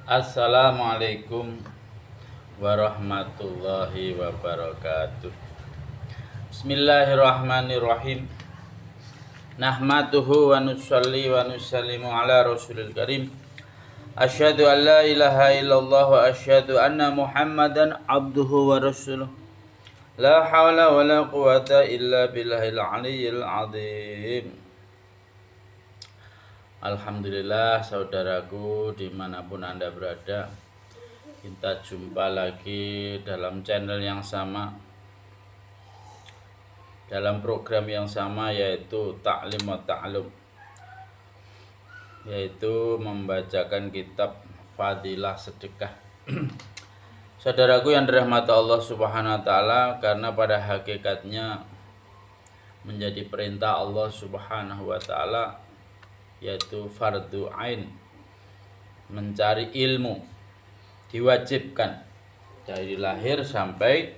Assalamualaikum warahmatullahi wabarakatuh. Bismillahirrahmanirrahim. Nahmaduhu wa nusalli wa nusallimu ala rasulil karim. Asyhadu an la ilaha illallah wa asyhadu anna Muhammadan abduhu wa rasuluh. La hawla wa la quwata illa billahil aliyyil azim. Alhamdulillah, saudaraku dimanapun Anda berada, kita jumpa lagi dalam channel yang sama, dalam program yang sama, yaitu Ta'lim wa Ta'lum, yaitu membacakan kitab Fadilah Sedekah. Saudaraku yang dirahmati Allah Subhanahu wa Ta'ala, karena pada hakikatnya menjadi perintah Allah Subhanahu wa Ta'ala, yaitu fardu ain, mencari ilmu diwajibkan dari lahir sampai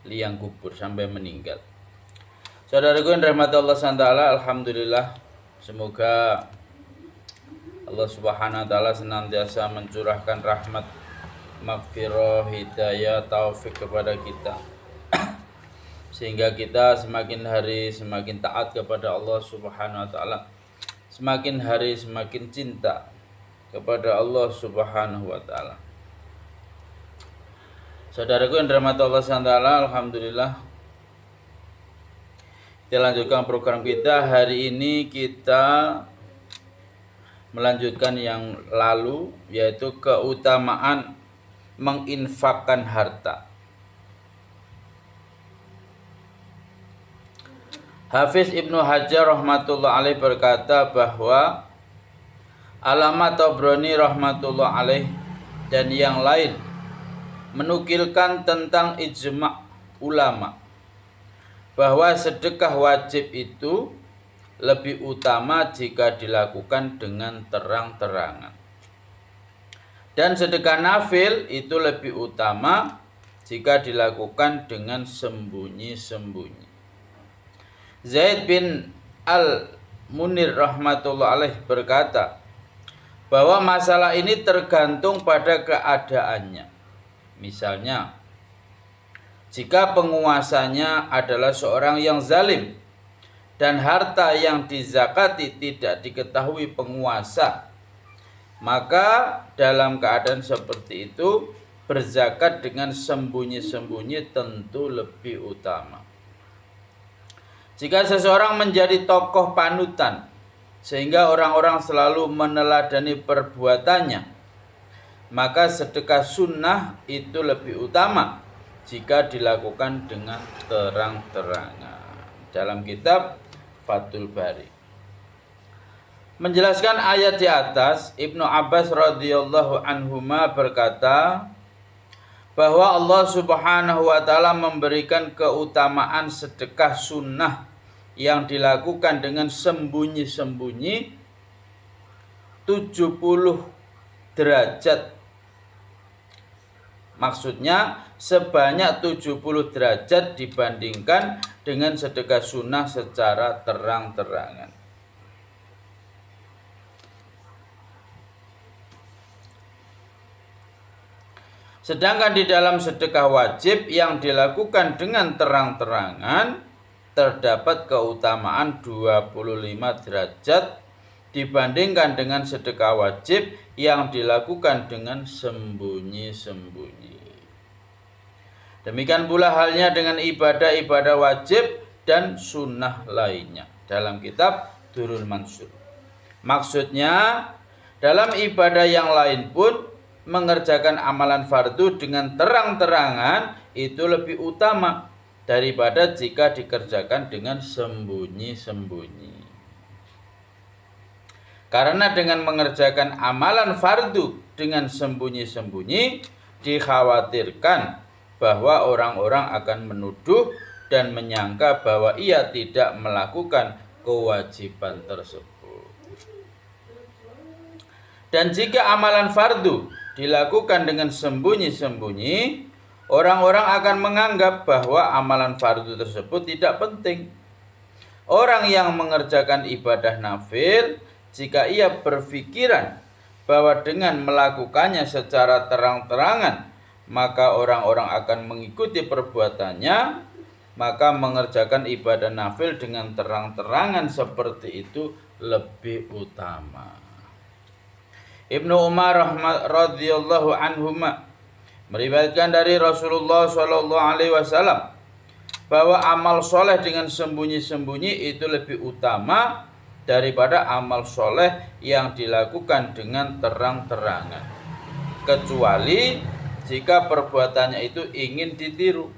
liang kubur, sampai meninggal. Saudaraku yang dirahmati Allah SWT, alhamdulillah, semoga Allah Subhanahu wa Ta'ala senantiasa mencurahkan rahmat, maghfirah, hidayah, taufik kepada kita, sehingga kita semakin hari semakin taat kepada Allah Subhanahu wa Ta'ala, semakin hari semakin cinta kepada Allah Subhanahu wa Ta'ala. Saudaraku yang dirahmati Allah SWT, alhamdulillah, kita lanjutkan program kita. Hari ini kita melanjutkan yang lalu, yaitu keutamaan menginfakkan harta. Hafiz Ibnu Hajar rahmatullah alaih berkata bahwa Alama Tabrani rahmatullah alaih dan yang lain menukilkan tentang ijma' ulama bahwa sedekah wajib itu lebih utama jika dilakukan dengan terang-terangan, dan sedekah nafil itu lebih utama jika dilakukan dengan sembunyi-sembunyi. Zaid bin Al-Munir rahmatullah alaih berkata bahwa masalah ini tergantung pada keadaannya. Misalnya, jika penguasanya adalah seorang yang zalim dan harta yang dizakati tidak diketahui penguasa, maka dalam keadaan seperti itu berzakat dengan sembunyi-sembunyi tentu lebih utama. Jika seseorang menjadi tokoh panutan sehingga orang-orang selalu meneladani perbuatannya, maka sedekah sunnah itu lebih utama jika dilakukan dengan terang-terangan. Dalam kitab Fathul Bari menjelaskan ayat di atas, Ibnu Abbas radhiyallahu anhuma berkata bahwa Allah Subhanahu wa Ta'ala memberikan keutamaan sedekah sunnah yang dilakukan dengan sembunyi-sembunyi 70 derajat. Maksudnya sebanyak 70 derajat dibandingkan dengan sedekah sunnah secara terang-terangan. Sedangkan di dalam sedekah wajib yang dilakukan dengan terang-terangan terdapat keutamaan 25 derajat dibandingkan dengan sedekah wajib yang dilakukan dengan sembunyi-sembunyi. Demikian pula halnya dengan ibadah-ibadah wajib dan sunnah lainnya. Dalam kitab Durrul Mansur, maksudnya dalam ibadah yang lain pun mengerjakan amalan fardu dengan terang-terangan itu lebih utama daripada jika dikerjakan dengan sembunyi-sembunyi. Karena dengan mengerjakan amalan fardu dengan sembunyi-sembunyi dikhawatirkan bahwa orang-orang akan menuduh dan menyangka bahwa ia tidak melakukan kewajiban tersebut. Dan jika amalan fardu dilakukan dengan sembunyi-sembunyi, orang-orang akan menganggap bahwa amalan fardu tersebut tidak penting. Orang yang mengerjakan ibadah nafil, jika ia berpikiran bahwa dengan melakukannya secara terang-terangan maka orang-orang akan mengikuti perbuatannya, maka mengerjakan ibadah nafil dengan terang-terangan seperti itu lebih utama. Ibnu Umar radhiyallahu anhuma meriwayatkan dari Rasulullah Shallallahu alaihi wasallam bahwa amal soleh dengan sembunyi-sembunyi itu lebih utama daripada amal soleh yang dilakukan dengan terang-terangan, kecuali jika perbuatannya itu ingin ditiru.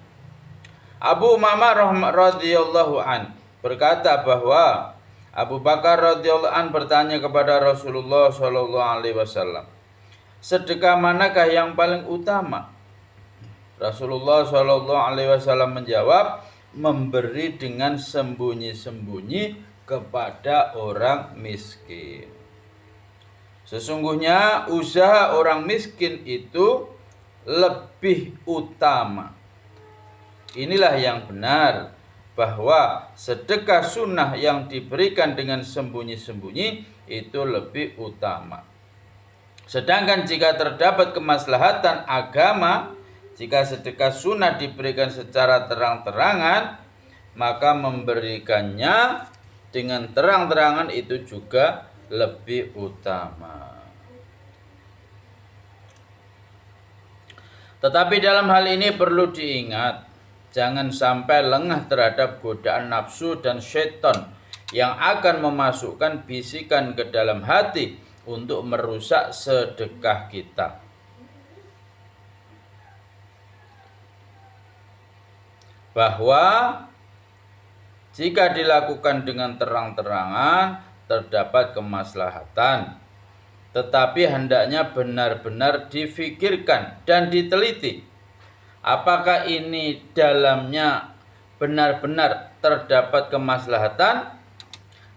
Abu Umamah radhiyallahu an berkata bahwa Abu Bakar radhiyallahu an bertanya kepada Rasulullah Shallallahu alaihi wasallam, sedekah manakah yang paling utama? Rasulullah Shallallahu alaihi wasallam menjawab, memberi dengan sembunyi-sembunyi kepada orang miskin. Sesungguhnya usaha orang miskin itu lebih utama. Inilah yang benar, bahwa sedekah sunnah yang diberikan dengan sembunyi-sembunyi itu lebih utama. Sedangkan jika terdapat kemaslahatan agama, jika sedekah sunnah diberikan secara terang-terangan, maka memberikannya dengan terang-terangan itu juga lebih utama. Tetapi dalam hal ini perlu diingat, jangan sampai lengah terhadap godaan nafsu dan syaitan yang akan memasukkan bisikan ke dalam hati untuk merusak sedekah kita. Bahwa jika dilakukan dengan terang-terangan terdapat kemaslahatan, tetapi hendaknya benar-benar difikirkan dan diteliti apakah ini dalamnya benar-benar terdapat kemaslahatan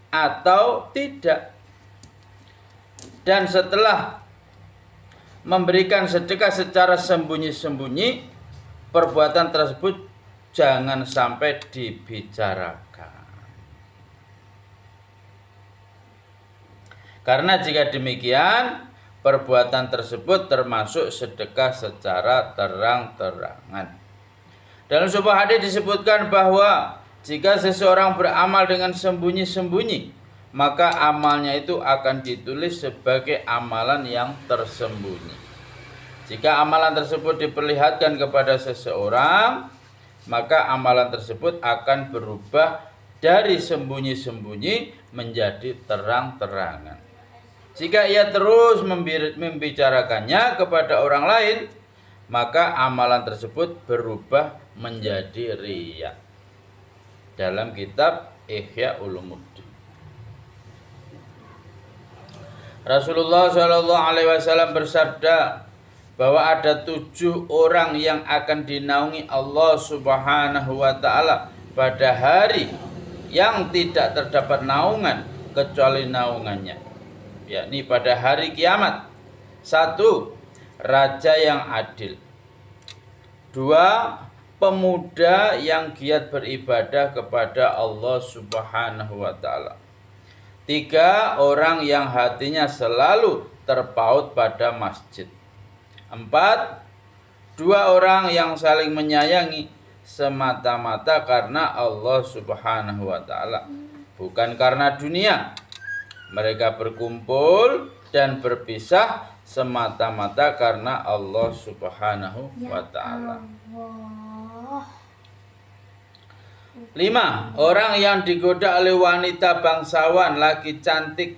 atau tidak. Dan setelah memberikan sedekah secara sembunyi-sembunyi, perbuatan tersebut jangan sampai dibicarakan. Karena jika demikian, perbuatan tersebut termasuk sedekah secara terang-terangan. Dalam sebuah hadis disebutkan bahwa jika seseorang beramal dengan sembunyi-sembunyi, maka amalnya itu akan ditulis sebagai amalan yang tersembunyi. Jika amalan tersebut diperlihatkan kepada seseorang, maka amalan tersebut akan berubah dari sembunyi-sembunyi menjadi terang-terangan. Jika ia terus membicarakannya kepada orang lain, maka amalan tersebut berubah menjadi riya. Dalam kitab Ihya Ulumuddin, Rasulullah Shallallahu alaihi wasallam bersabda bahwa ada 7 orang yang akan dinaungi Allah Subhanahu wa taala pada hari yang tidak terdapat naungan kecuali naungannya, yakni pada hari kiamat. 1. Raja yang adil. 2. Pemuda yang giat beribadah kepada Allah Subhanahu wa taala. 3. Orang yang hatinya selalu terpaut pada masjid. 4. 2 orang yang saling menyayangi semata-mata karena Allah Subhanahu wa taala, bukan karena dunia. Mereka berkumpul dan berpisah semata-mata karena Allah Subhanahu wa taala. 5. Orang yang digoda oleh wanita bangsawan lagi cantik,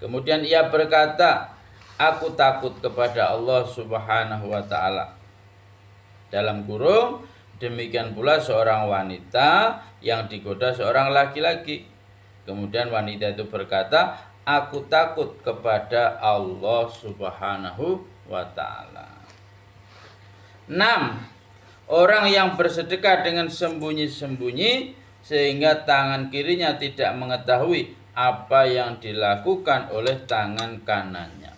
kemudian ia berkata, aku takut kepada Allah Subhanahu wa taala. Dalam kurung, demikian pula seorang wanita yang digoda seorang laki-laki. Kemudian wanita itu berkata, aku takut kepada Allah Subhanahu wa taala. 6. Orang yang bersedekah dengan sembunyi-sembunyi sehingga tangan kirinya tidak mengetahui apa yang dilakukan oleh tangan kanannya.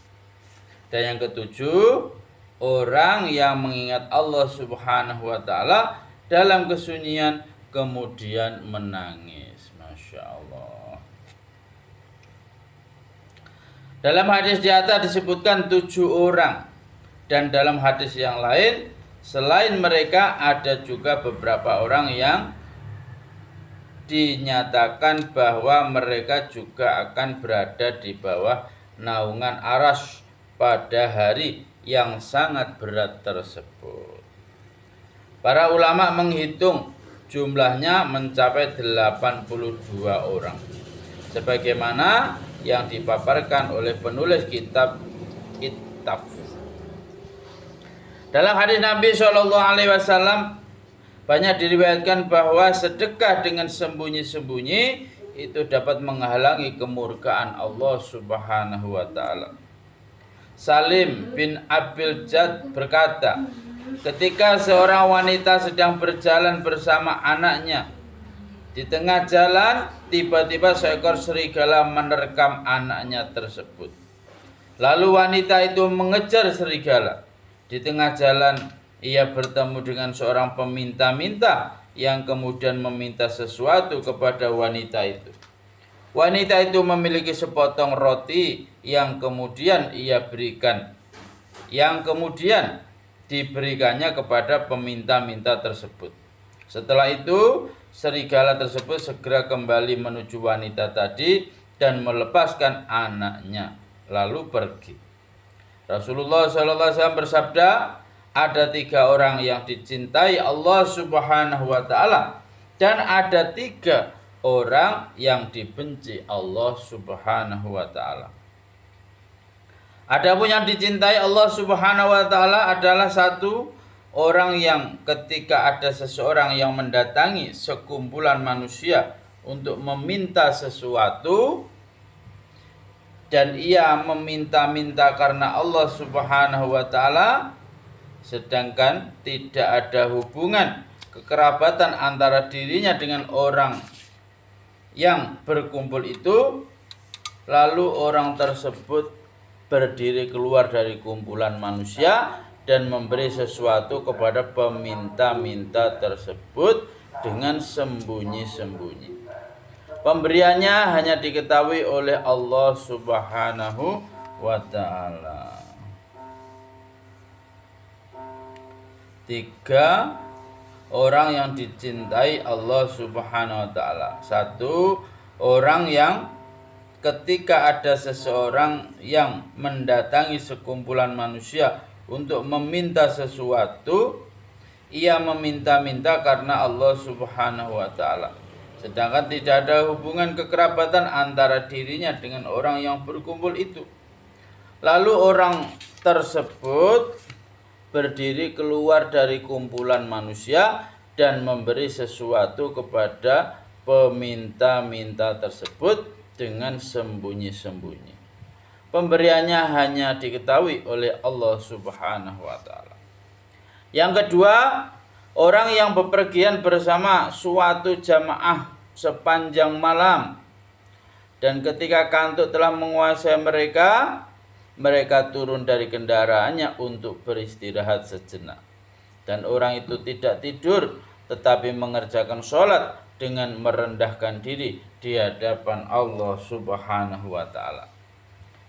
Dan yang ketujuh, orang yang mengingat Allah Subhanahu wa taala dalam kesunyian kemudian menangis. Masya Allah. Dalam hadis di atas disebutkan 7 orang. Dan dalam hadis yang lain, selain mereka ada juga beberapa orang yang dinyatakan bahwa mereka juga akan berada di bawah naungan arasy pada hari yang sangat berat tersebut. Para ulama menghitung jumlahnya mencapai 82 orang. Sebagaimana yang dipaparkan oleh penulis kitab Ittaf. Dalam hadis Nabi SAW banyak diriwayatkan bahwa sedekah dengan sembunyi-sembunyi itu dapat menghalangi kemurkaan Allah Subhanahu wa taala. Salim bin Abil Jad berkata, ketika seorang wanita sedang berjalan bersama anaknya, di tengah jalan tiba-tiba seekor serigala menerkam anaknya tersebut. Lalu wanita itu mengejar serigala. Di tengah jalan ia bertemu dengan seorang peminta-minta yang kemudian meminta sesuatu kepada wanita itu. Wanita itu memiliki sepotong roti yang kemudian diberikannya kepada peminta-minta tersebut. Setelah itu, serigala tersebut segera kembali menuju wanita tadi dan melepaskan anaknya, lalu pergi. Rasulullah SAW bersabda, ada 3 orang yang dicintai Allah Subhanahu wa taala dan ada 3 orang yang dibenci Allah Subhanahu wa taala. Adapun yang dicintai Allah Subhanahu wa taala adalah 1 orang yang ketika ada seseorang yang mendatangi sekumpulan manusia untuk meminta sesuatu dan ia meminta-minta karena Allah Subhanahu wa taala, sedangkan tidak ada hubungan kekerabatan antara dirinya dengan orang yang berkumpul itu, lalu orang tersebut berdiri keluar dari kumpulan manusia dan memberi sesuatu kepada peminta-minta tersebut dengan sembunyi-sembunyi. Pemberiannya hanya diketahui oleh Allah Subhanahu wa taala. 3 orang yang dicintai Allah Subhanahu wa taala. 1 orang yang ketika ada seseorang yang mendatangi sekumpulan manusia untuk meminta sesuatu, ia meminta-minta karena Allah Subhanahu wa taala. Sedangkan tidak ada hubungan kekerabatan antara dirinya dengan orang yang berkumpul itu. Lalu orang tersebut berdiri keluar dari kumpulan manusia dan memberi sesuatu kepada peminta-minta tersebut dengan sembunyi-sembunyi. Pemberiannya hanya diketahui oleh Allah Subhanahu wa taala. Yang kedua, orang yang bepergian bersama suatu jamaah sepanjang malam dan ketika kantuk telah menguasai mereka, mereka turun dari kendaraannya untuk beristirahat sejenak. Dan orang itu tidak tidur tetapi mengerjakan sholat dengan merendahkan diri di hadapan Allah Subhanahu wa taala.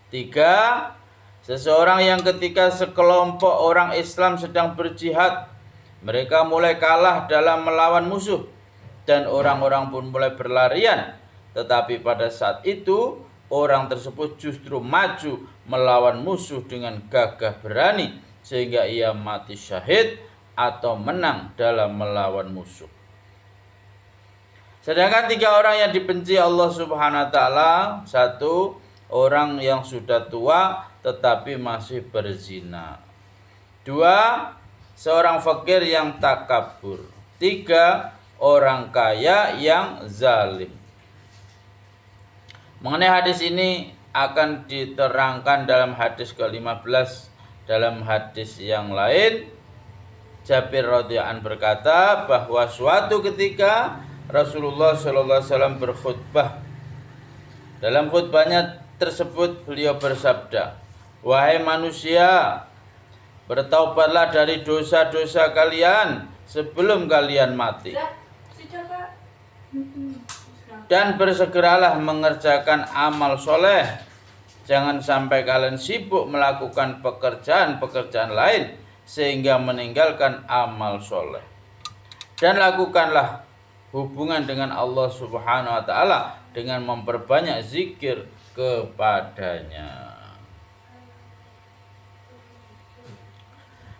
3, seseorang yang ketika sekelompok orang Islam sedang berjihad, mereka mulai kalah dalam melawan musuh dan orang-orang pun mulai berlarian, tetapi pada saat itu orang tersebut justru maju melawan musuh dengan gagah berani sehingga ia mati syahid atau menang dalam melawan musuh. Sedangkan 3 orang yang dibenci Allah Subhanahu wa taala, 1 orang yang sudah tua tetapi masih berzina. 2 seorang fakir yang takabur. 3 orang kaya yang zalim. Mengenai hadis ini akan diterangkan dalam hadis ke-15. Dalam hadis yang lain, Jabir radhiyallahu anhu berkata bahwa suatu ketika Rasulullah SAW berkhutbah. Dalam khutbahnya tersebut beliau bersabda, "Wahai manusia, bertaubatlah dari dosa-dosa kalian sebelum kalian mati. Dan bersegeralah mengerjakan amal soleh Jangan sampai kalian sibuk melakukan pekerjaan-pekerjaan lain sehingga meninggalkan amal soleh. Dan lakukanlah hubungan dengan Allah Subhanahu wa taala dengan memperbanyak zikir kepadanya.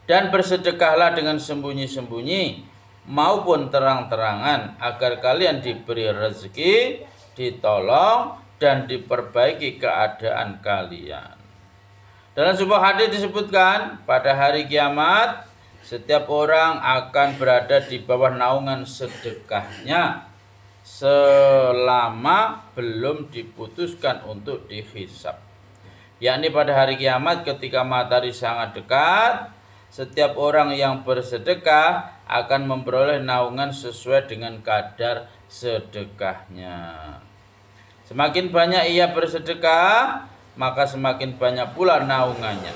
Dan bersedekahlah dengan sembunyi-sembunyi maupun terang-terangan agar kalian diberi rezeki, ditolong dan diperbaiki keadaan kalian. Dalam sebuah hadis disebutkan pada hari kiamat setiap orang akan berada di bawah naungan sedekahnya selama belum diputuskan untuk dihisab. Yakni pada hari kiamat ketika matahari sangat dekat, setiap orang yang bersedekah akan memperoleh naungan sesuai dengan kadar sedekahnya. Semakin banyak ia bersedekah, maka semakin banyak pula naungannya.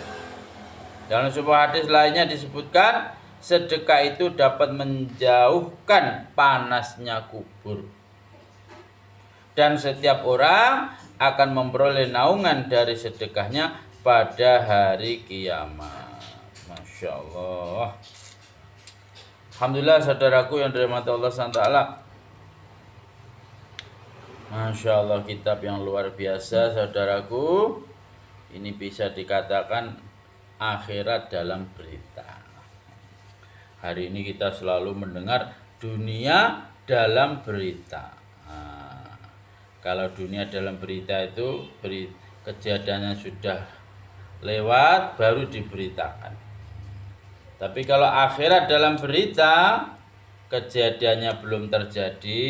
Dalam sebuah hadis lainnya disebutkan, sedekah itu dapat menjauhkan panasnya kubur. Dan setiap orang akan memperoleh naungan dari sedekahnya pada hari kiamat. Masya Allah. Alhamdulillah saudaraku yang dirahmati Allah SWT. Masya Allah, kitab yang luar biasa saudaraku. Ini bisa dikatakan akhirat dalam berita. Hari ini kita selalu mendengar dunia dalam berita. Kalau dunia dalam berita itu kejadiannya sudah lewat baru diberitakan. Tapi kalau akhirat dalam berita, kejadiannya belum terjadi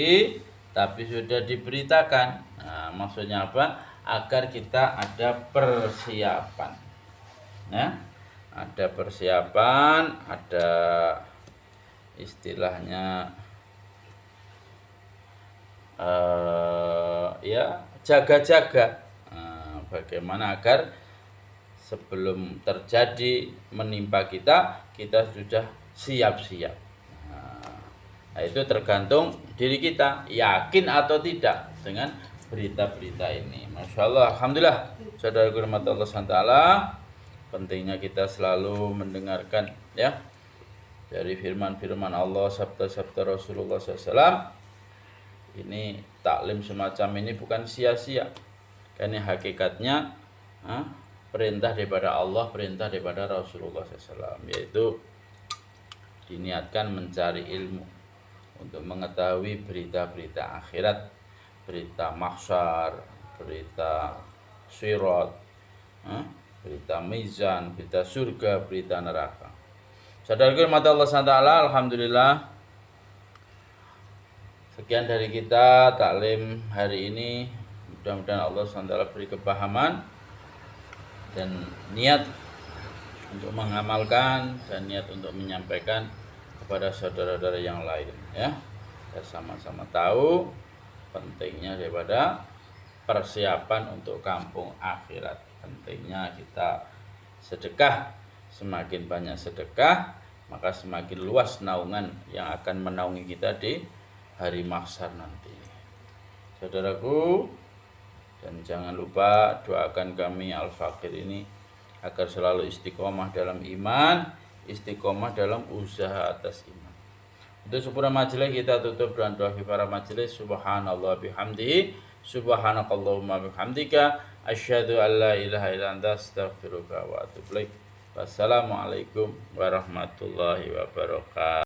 tapi sudah diberitakan. Nah, maksudnya apa? Agar kita ada persiapan. Ya? Ada persiapan, ada istilahnya jaga-jaga. Bagaimana agar sebelum terjadi menimpa kita sudah siap-siap. Nah, itu tergantung diri kita, yakin atau tidak dengan berita-berita ini. Masya Allah, alhamdulillah, saudara rahmat Allah SWT. Pentingnya kita selalu mendengarkan ya dari firman-firman Allah, sabda-sabda Rasulullah SAW. Ini taklim semacam ini bukan sia-sia, karena hakikatnya perintah daripada Allah, perintah daripada Rasulullah SAW, yaitu diniatkan mencari ilmu untuk mengetahui berita-berita akhirat, berita mahsyar, berita sirat, berita mizan, berita surga, berita neraka. Saudaraku rahmat Allah SWT, alhamdulillah. Sekian dari kita taklim hari ini. Mudah-mudahan Allah SWT beri kepahaman dan niat untuk mengamalkan dan niat untuk menyampaikan kepada saudara-saudara yang lain ya. Kita sama-sama tahu pentingnya daripada persiapan untuk kampung akhirat. Pentingnya kita sedekah. Semakin banyak sedekah, maka semakin luas naungan yang akan menaungi kita di hari mahsyar nanti. Saudaraku, dan jangan lupa doakan kami Al-Fakir ini agar selalu istiqomah dalam iman, istiqomah dalam usaha atas iman. Untuk sempurna majelis kita tutup dengan doa para majelis. Subhanallah bihamdihi, subhanakallahumma bihamdika, asyhadu an la ilaha illa anta, astaghfiruka wa atubu ilaik. Wassalamualaikum warahmatullahi wabarakatuh.